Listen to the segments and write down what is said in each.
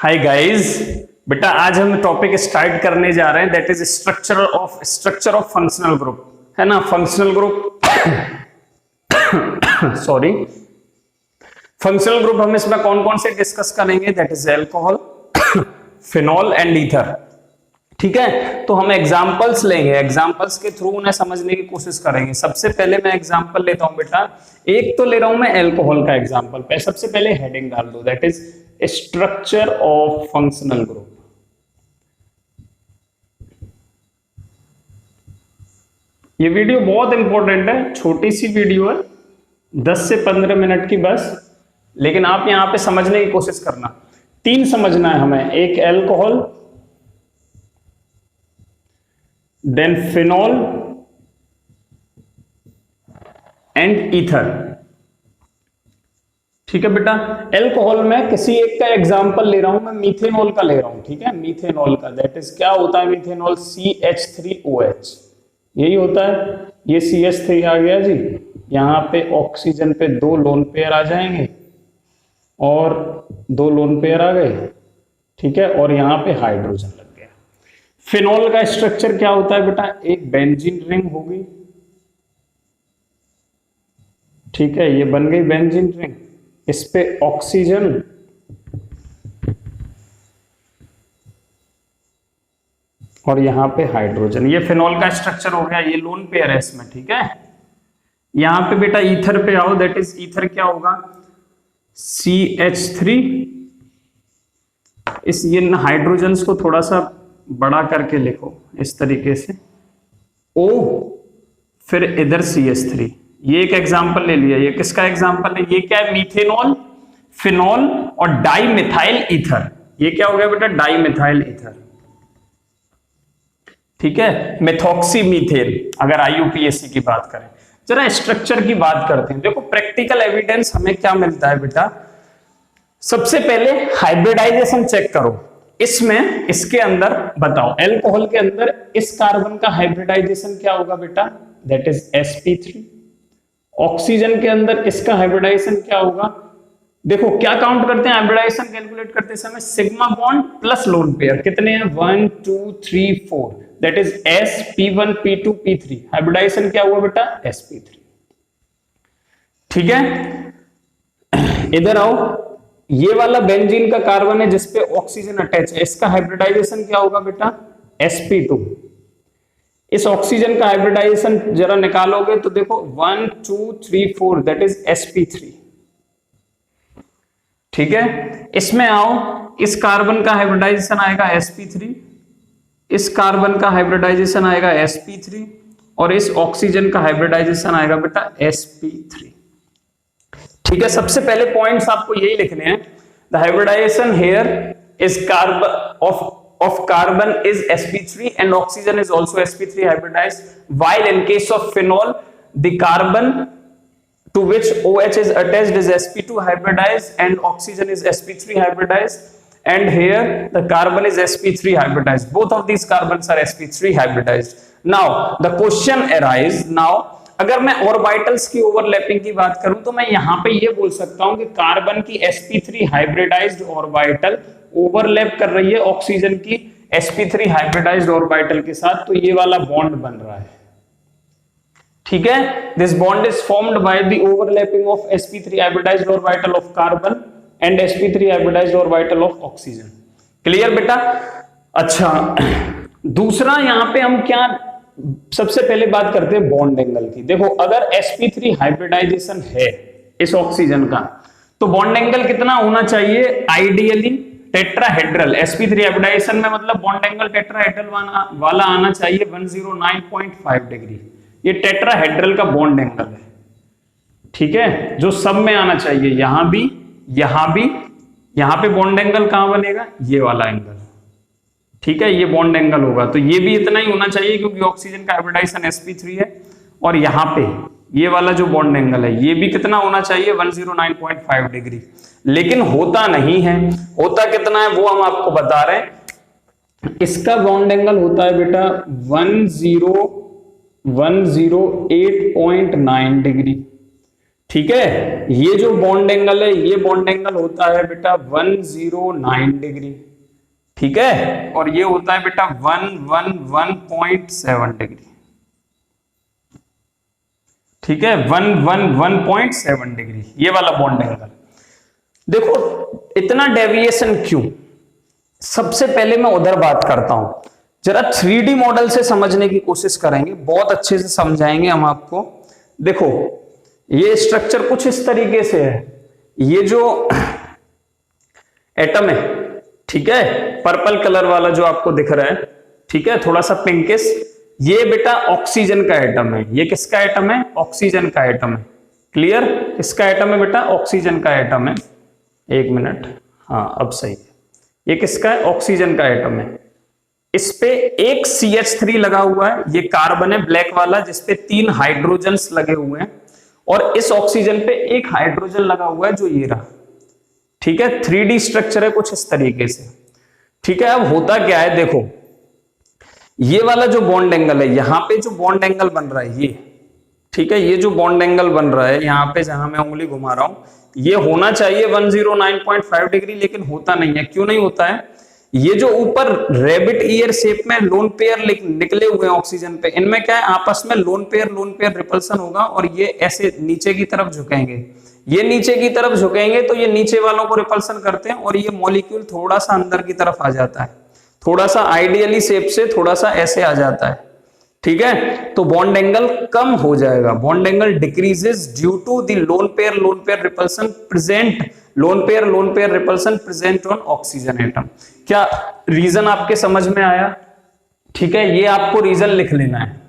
Hi guys, बेटा आज हम टॉपिक स्टार्ट करने जा रहे हैं that is structure of functional group, है ना। Functional group sorry functional group हम इसमें कौन कौन से डिस्कस करेंगे, that is alcohol, phenol and ether. ठीक है, तो हम एग्जांपल्स लेंगे, एग्जांपल्स के थ्रू उन्हें समझने की कोशिश करेंगे। सबसे पहले मैं एग्जांपल लेता हूं बेटा, एक तो ले रहा हूं मैं अल्कोहल का एग्जांपल। सबसे पहले हेडिंग डाल दो, that is structure of functional group. ये वीडियो बहुत इंपॉर्टेंट है, छोटी सी वीडियो है, 10 से 15 मिनट की बस, लेकिन आप यहां पे समझने की कोशिश करना। 3 समझना है हमें, एक alcohol, then phenol and ether. ठीक है बेटा, अल्कोहल में किसी एक का एग्जांपल ले रहा हूं मैं, मीथेनॉल का ले रहा हूं। ठीक है, मीथेनॉल का, दैट इज क्या होता है मीथेनॉल, CH3OH, यही होता है। ये CH3 आ गया जी, यहां पे ऑक्सीजन पे 2 लोन पेयर आ जाएंगे और 2 लोन पेयर आ गए। ठीक है, और यहां पे हाइड्रोजन लग गया। फिनॉल का स्ट्रक्चर क्या होता है बेटा, एक बेंजीन रिंग होगी। ठीक है, ये बन गई बेंजीन रिंग, इस पे ऑक्सीजन और यहां पे हाइड्रोजन। ये फिनॉल का स्ट्रक्चर हो गया, ये लोन पेयर है इसमें। ठीक है, यहां पे बेटा ईथर पे आओ, दैट इज ईथर क्या होगा, CH3। इस ये हाइड्रोजन को थोड़ा सा बड़ा करके लिखो इस तरीके से, O फिर इधर CH3। ये एक एग्जांपल ले लिया। ये किसका एग्जांपल है, ये क्या है, मीथेनॉल, फिनॉल और डाइमिथाइल ईथर। ये क्या हो गया बेटा, डाइमिथाइल ईथर। ठीक है, मेथॉक्सी मीथेन, अगर IUPAC की बात करें। जरा स्ट्रक्चर की बात करते हैं। देखो प्रैक्टिकल एविडेंस हमें क्या मिलता है बेटा, सबसे पहले हाइब्रिडाइजेशन चेक करो। इसमें इसके अंदर बताओ, अल्कोहल के अंदर इस कार्बन का हाइब्रिडाइजेशन क्या होगा बेटा, दैट इज sp3। ऑक्सीजन के अंदर इसका हाइब्रिडाइजेशन क्या होगा, देखो क्या काउंट करते हैं, हाइब्रिडाइजेशन कैलकुलेट करते समय sigma bond plus lone pair कितने हैं, 1 2 3 4, that is sp1 p2 p3। Hybridisation क्या हुआ बेटा, sp3। ठीक है, इधर आओ, ये वाला बेंजीन का कार्बन है जिसपे ऑक्सीजन अटैच है, इसका हाइब्रिडाइजेशन क्या होगा बेटा, sp2। इस ऑक्सीजन का हाइब्रिडाइजेशन जरा निकालोगे तो देखो 1 2 3 4, दैट इज sp3। ठीक है, इसमें आओ, इस कार्बन का हाइब्रिडाइजेशन आएगा sp3, इस कार्बन का हाइब्रिडाइजेशन आएगा sp3 और इस ऑक्सीजन का हाइब्रिडाइजेशन आएगा बेटा sp3। ठीक है, सबसे पहले पॉइंट्स आपको यही लिखने हैं, the hybridisation here is carbon of carbon is sp3 and oxygen is also sp3 hybridized, while in case of phenol the carbon to which OH is attached is sp2 hybridized and oxygen is sp3 hybridized, and here the carbon is sp3 hybridized. Both of these carbons are sp3 hybridized. Now the question arises, now अगर मैं orbitals की overlapping की बात करूं तो मैं यहां पे ये बोल सकता हूं कि कार्बन की sp3 हाइब्रिडाइज्ड ऑर्बिटल ओवरलैप कर रही है ऑक्सीजन की sp3 हाइब्रिडाइज्ड ऑर्बिटल के साथ, तो ये वाला बॉन्ड बन रहा है। ठीक है, this bond is formed by the overlapping of sp3 hybridised orbital of carbon and sp3 hybridised orbital of oxygen. Clear बेटा। अच्छा, दूसरा यहां पे हम क्या सबसे पहले बात करते हैं बॉन्ड एंगल की। देखो अगर sp3 हाइब्रिडाइजेशन है इस ऑक्सीजन का, तो बॉन्ड एंगल कितना होना चाहिए, आइडियली टेट्राहेड्रल। sp3 हाइब्रिडाइजेशन में मतलब बॉन्ड एंगल टेट्राहेड्रल वाला आना चाहिए 109.5 डिग्री। ये टेट्राहेड्रल का बॉन्ड एंगल है। ठीक है, जो सब में आना चाहिए, यहां भी, यहां भी, यहां पे बॉन्ड एंगल कहां बनेगा, ये वाला एंगल। ठीक है, ये बॉन्ड एंगल होगा, तो ये भी इतना ही होना चाहिए क्योंकि ऑक्सीजन का हाइब्रिडाइजेशन sp3 है। और यहां पे ये वाला जो बॉन्ड एंगल है, ये भी कितना होना चाहिए, 109.5 डिग्री। लेकिन होता नहीं है, होता कितना है वो हम आपको बता रहे हैं। इसका बॉन्ड एंगल होता है बेटा 108.9 डिग्री। ठीक है, ये जो बॉन्ड एंगल है ये बॉन्ड एंगल होता है बेटा 109 डिग्री, ठीक है, और ये होता है बेटा 111.7 डिग्री, ठीक है, 111.7 डिग्री ये वाला बॉन्ड एंगल। देखो इतना डेविएशन क्यों, सबसे पहले मैं उधर बात करता हूं, जरा 3D मॉडल से समझने की कोशिश करेंगे, बहुत अच्छे से समझाएंगे हम आपको। देखो ये स्ट्रक्चर कुछ इस तरीके से है, ये जो एटम है, ठीक है, पर्पल कलर वाला जो आपको दिख रहा है, ठीक है, थोड़ा सा पिंकिश, ये बेटा ऑक्सीजन का एटम है। ये किसका एटम है? ऑक्सीजन का एटम है। क्लियर? किसका एटम है बेटा? ऑक्सीजन का एटम है। एक मिनट, हाँ अब सही है। ये किसका है? ऑक्सीजन का एटम है। इस पे एक CH3 लगा हुआ है, ये कार्बन है ब्लैक वाला, जिसपे 3 हाइड्रोजन्स लगे हुए हैं, और इस ऑक्सीजन पे एक हाइड्रोजन लगा हुआ है जो ये रहा, ठीक है। 3D स्ट्रक्चर है कुछ इस तरीके से, ठीक है। अब होता क्या है, देखो ये वाला जो बॉन्ड एंगल है, यहां पे जो बॉन्ड एंगल बन रहा है ये, ठीक है, ये जो बॉन्ड एंगल बन रहा है यहां पे जहां मैं उंगली घुमा रहा हूं, ये होना चाहिए 109.5 डिग्री, लेकिन होता नहीं है। क्यों नहीं होता है? ये जो ऊपर रैबिट ईयर शेप में लोन पेयर निकले हुए हैं ऑक्सीजन पे, इनमें क्या है, आपस में लोन पेयर रिपल्सन होगा, और ये ऐसे नीचे की तरफ झुकेंगे, ये नीचे की तरफ झुकेंगे तो ये नीचे वालों को रिपल्सन करते हैं, और ये मॉलिक्यूल थोड़ा सा अंदर की तरफ आ जाता है, थोड़ा सा आइडियली शेप से थोड़ा सा ऐसे आ जाता है, ठीक है। तो बॉन्ड एंगल कम हो जाएगा, bond angle decreases due to the lone pair repulsion present, lone pair repulsion present on oxygen atom. क्या रीजन आपके समझ में आया? ठीक है, ये आपको रीजन लिख लेना है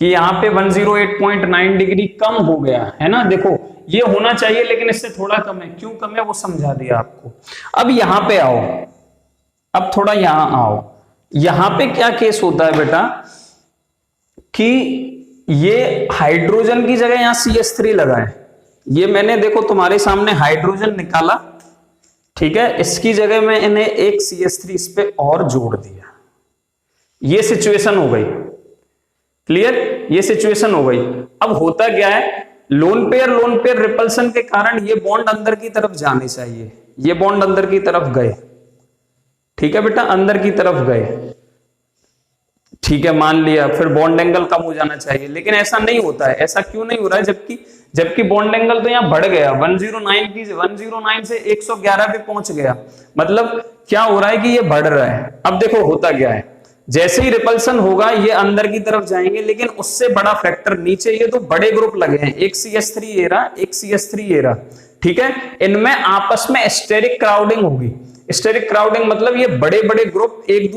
कि यहाँ पे 108.9 डिग्री कम हो गया है ना। देखो ये होना चाहिए लेकिन इससे थोड़ा कम है, क्यों कम है वो समझा दिया आपको। अब यहां पे आओ, अब थोड़ा यहां आओ, यहां पे क्या केस होता है बेटा कि ये हाइड्रोजन की जगह यहां CH3 लगा है, ये मैंने देखो तुम्हारे सामने हाइड्रोजन निकाला, ठीक है, इसकी जगह में इन्हें एक CH3 इस पे और जोड़ दिया, ये सिचुएशन हो गई। क्लियर? ये सिचुएशन हो गई। अब होता क्या है, लोन पेयर रिपल्सन के कारण ये बॉन्ड अंदर की तरफ जाने चाहिए, ये बॉन्ड अंदर की तरफ गए, ठीक है बेटा, अंदर की तरफ गए, ठीक है, मान लिया। फिर बॉन्ड एंगल कम हो जाना चाहिए, लेकिन ऐसा नहीं होता है। ऐसा क्यों नहीं हो रहा है? जबकि बॉन्ड एंगल तो यहां बढ़ गया, 109 से 111 पे पहुंच गया। मतलब क्या हो रहा है कि ये बढ़ रहा है। अब देखो होता क्या है, जैसे ही रिपल्सन होगा ये अंदर की तरफ जाएंगे, लेकिन उससे बड़ा फैक्टर नीचे ये तो बड़े ग्रुप लगे हैं, एक CH3 ये रहा, एक CH3 ये रहा, ठीक है, इनमें आपस में स्टेरिक क्राउडिंग होगी। स्टेरिक क्राउडिंग मतलब ये बड़े बड़े ग्रुप एक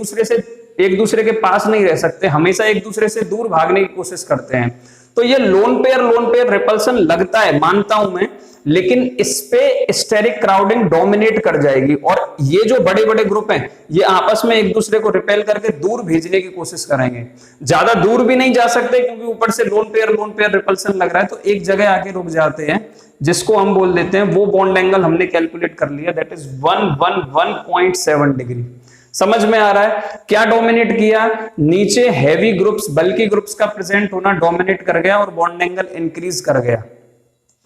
दूसरे के पास नहीं रह सकते, हमेशा एक दूसरे से दूर भागने की कोशिश करते हैं। तो ये लोन पेयर रिपल्सन लगता है, मानता हूं मैं, लेकिन इस पे स्टेरिक क्राउडिंग डोमिनेट कर जाएगी, और ये जो बड़े बड़े ग्रुप हैं ये आपस में एक दूसरे को रिपेल करके दूर भेजने की कोशिश करेंगे। ज्यादा दूर भी नहीं जा सकते क्योंकि ऊपर से लोन पेयर रिपल्सन लग रहा है, तो एक जगह आके रुक जाते हैं, जिसको हम बोल देते हैं, वो बॉन्ड एंगल हमने कैलकुलेट कर लिया, दैट इज 111.7 डिग्री। समझ में आ रहा है? क्या डोमिनेट किया? नीचे हैवी ग्रुप्स, बल्कि ग्रुप्स का प्रेजेंट होना डोमिनेट कर गया, और बॉन्ड एंगल इंक्रीज कर गया,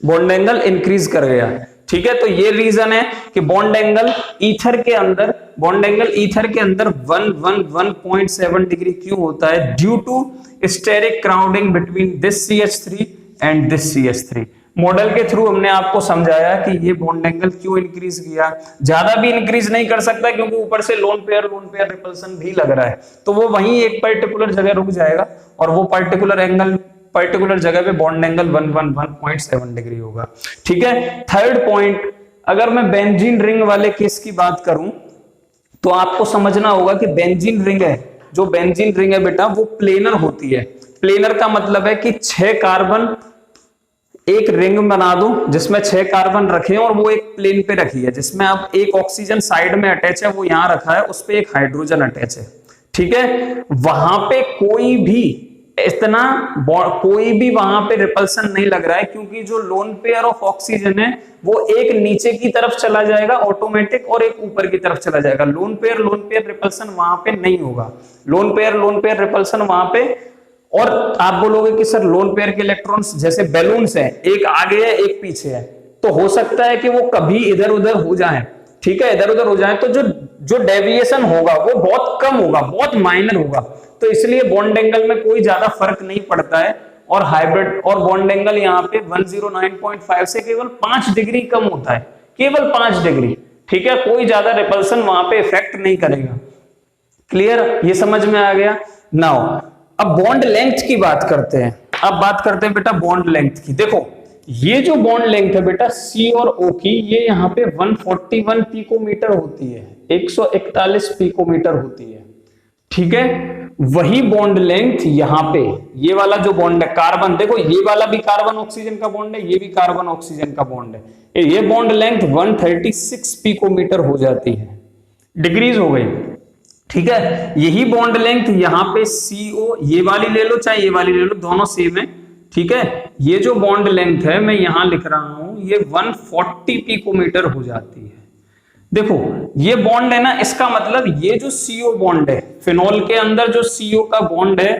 बॉन्ड एंगल इंक्रीज कर गया, ठीक है। तो ये रीजन है कि बॉन्ड एंगल ईथर के अंदर 111.7 डिग्री क्यों होता है? Due to steric crowding between this CH3 and this CH3। Model के थ्रू हमने आपको समझाया कि ये बॉन्ड एंगल क्यों इंक्रीज किया। ज्यादा भी इंक्रीज नहीं कर सकता क्योंकि ऊपर से लोन पेयर रिपल्सन भी लग रहा है, तो वो वहीं एक पर्टिकुलर जगह रुक जाएगा, और वो पर्टिकुलर जगह पे बॉन्ड एंगल 111.7 डिग्री होगा, ठीक है। थर्ड पॉइंट, अगर मैं बेंजीन रिंग वाले केस की बात करूं तो आपको समझना होगा कि बेंजीन रिंग है, जो बेंजीन रिंग है बेटा वो प्लेनर होती है। प्लेनर का मतलब है कि 6 कार्बन एक रिंग बना दो जिसमें 6 कार्बन रखे हैं, और वो एक प्लेन पे रखी है, जिसमें अब एक ऑक्सीजन साइड में अटैच है, वो यहां रखा है, उस पे एक हाइड्रोजन अटैच है, ठीक है। वहां पे कोई भी वहां पे रिपल्सन नहीं लग रहा है, क्योंकि जो लोन पेयर ऑफ ऑक्सीजन है वो एक नीचे की तरफ चला जाएगा ऑटोमेटिक, और एक ऊपर की तरफ चला जाएगा। लोन पेयर रिपल्सन वहां पे नहीं होगा, लोन पेयर रिपल्सन वहां पे और आप बोलोगे कि सर लोन पेयर के इलेक्ट्रॉन्स जैसे बैलून्स हैं, एक आगे है एक पीछे है, तो हो सकता है कि वो कभी इधर उधर हो जाए, ठीक है, इधर उधर हो जाए, तो जो जो डेविएशन होगा वो बहुत कम होगा, बहुत माइनर होगा, तो इसलिए बॉन्ड एंगल में कोई ज्यादा फर्क नहीं पड़ता है। और हाइब्रिड और बॉन्ड एंगल यहाँ पे 109.5 से केवल 5 डिग्री कम होता है, केवल 5 डिग्री, ठीक है, कोई ज्यादा रिपल्सन वहां पे इफेक्ट नहीं करेगा। क्लियर, ये समझ में आ गया। नाउ अब बॉन्ड लेंथ की बात करते हैं। अब बात करते हैं बेटा बॉन्ड लेंथ की। देखो ये जो बॉन्ड लेंथ है बेटा सी और ओ की, ये यहाँ पे 141 पिकोमीटर होती है, 141 पिकोमीटर होती है, ठीक है। वही बॉन्ड लेंथ यहाँ पे ये वाला जो बॉन्ड है कार्बन, देखो ये वाला भी कार्बन ऑक्सीजन का बॉन्ड है, ये भी कार्बन ऑक्सीजन का बॉन्ड है, ये बॉन्ड लेंथ 136 पिकोमीटर हो जाती है, डिग्रीज हो गई, ठीक है। यही बॉन्ड लेंथ यहाँ पे CO, ये वाली ले लो चाहे ये वाली ले लो, दोनों सेम है, ठीक है। ये जो बॉन्ड लेंथ है मैं यहां लिख रहा हूं, ये 140 पिकोमीटर हो जाती है। देखो ये बॉन्ड है ना, इसका मतलब ये जो CO बॉन्ड है, फिनॉल के अंदर जो CO का बॉन्ड है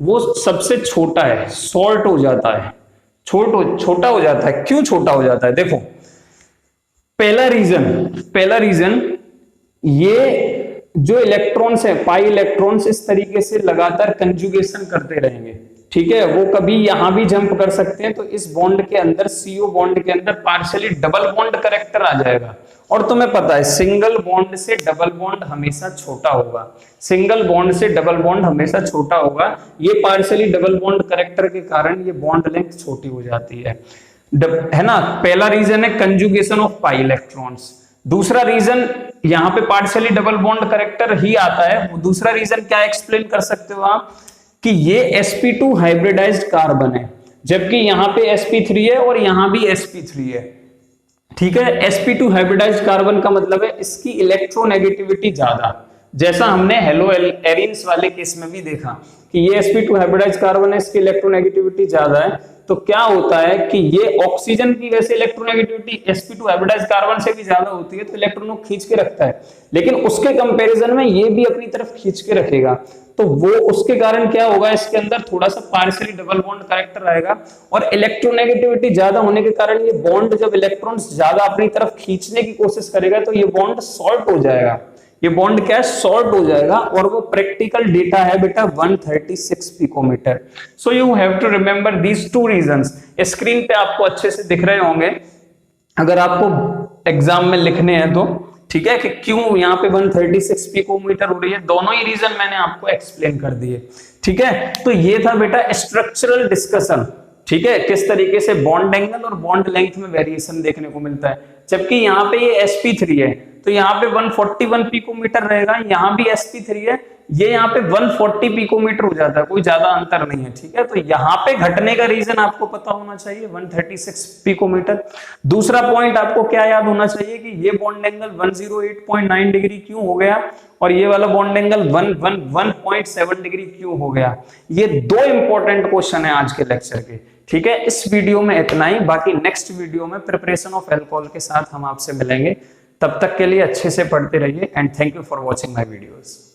वो सबसे छोटा है, शॉर्ट हो जाता है, छोटा हो जाता है। क्यों छोटा हो जाता है? देखो पहला रीजन ये जो इलेक्ट्रॉन्स है, पाई इलेक्ट्रॉन्स इस तरीके से लगातार कंजुगेशन करते रहेंगे, ठीक है, वो कभी यहां भी जंप कर सकते हैं, तो इस बॉन्ड के अंदर CO बॉन्ड के अंदर पार्शियली डबल बॉन्ड करेक्टर आ जाएगा। और तुम्हें पता है सिंगल बॉन्ड से डबल बॉन्ड हमेशा छोटा होगा, सिंगल बॉन्ड से डबल बॉन्ड हमेशा छोटा होगा। ये पार्शियली डबल बॉन्ड करेक्टर के कारण ये बॉन्ड लेंथ छोटी हो जाती है ना। पहला रीजन है कंजुगेशन ऑफ पाई इलेक्ट्रॉन्स। दूसरा रीजन यहाँ पे पार्शियली डबल बॉन्ड करेक्टर ही आता है। दूसरा रीजन क्या एक्सप्लेन कर सकते हो आप, कि ये sp2 हाइब्रिडाइज्ड कार्बन है, जबकि यहाँ पे sp3 है और यहाँ भी sp3 है, ठीक है। sp2 हाइब्रिडाइज्ड कार्बन का मतलब है इसकी इलेक्ट्रोनेगेटिविटी ज्यादा, जैसा हमने हेलो एरिन्स वाले केस में भी देखा कि ये sp2 हाइब्रिडाइज्ड कार्बन है, इसकी इलेक्ट्रोनेगेटिविटी ज्यादा है। तो क्या होता है कि ये ऑक्सीजन की वैसे इलेक्ट्रोनेगेटिविटी sp2 हाइब्रिडाइज्ड कार्बन से भी ज्यादा होती है, तो इलेक्ट्रॉनों को खींच के रखता है, लेकिन उसके कंपैरिजन में ये भी अपनी तरफ खींच के रखेगा, तो वो उसके कारण क्या होगा, इसके अंदर थोड़ा सा पार्शियली डबल बॉन्ड करेक्टर आएगा, और इलेक्ट्रोनेगेटिविटी ज्यादा होने के कारण ये बॉन्ड जब इलेक्ट्रॉन्स ज्यादा अपनी तरफ खींचने की कोशिश करेगा तो ये बॉन्ड शॉर्ट हो जाएगा, ये बॉन्ड क्या शॉर्ट हो जाएगा, और वो प्रैक्टिकल डेटा है बेटा 136 picometre. So you have to remember these two reasons. Screen पे आपको अच्छे से दिख रहे होंगे, अगर आपको एग्जाम में लिखने हैं तो, ठीक है, कि क्यों यहाँ पे 136 पिकोमीटर हो रही है, दोनों ही रीजन मैंने आपको एक्सप्लेन कर दिए, ठीक है। तो ये था बेटा स्ट्रक्चरल डिस्कशन, ठीक है, किस तरीके से बॉन्ड एंगल और बॉन्ड लेंथ में वेरिएशन देखने को मिलता है। जबकि यहाँ पे ये sp3 है तो यहाँ पे 141 पिकोमीटर रहेगा, यहाँ भी sp3 है, ये यहाँ पे 140 पिकोमीटर हो जाता है, कोई ज्यादा अंतर नहीं है, ठीक है। तो यहाँ पे घटने का रीजन आपको पता होना चाहिए 136 पिकोमीटर। दूसरा पॉइंट आपको क्या याद होना चाहिए कि ये बॉन्ड एंगल 108.9 डिग्री क्यों हो गया और ये वाला बॉन्ड एंगल 111.7 डिग्री क्यों हो गया। ये दो इंपॉर्टेंट क्वेश्चन है आज के लेक्चर के, ठीक है। इस वीडियो में इतना ही, बाकी नेक्स्ट वीडियो में प्रिपरेशन ऑफ अल्कोहल के साथ हम आपसे मिलेंगे। तब तक के लिए अच्छे से पढ़ते रहिए and thank you for watching my videos.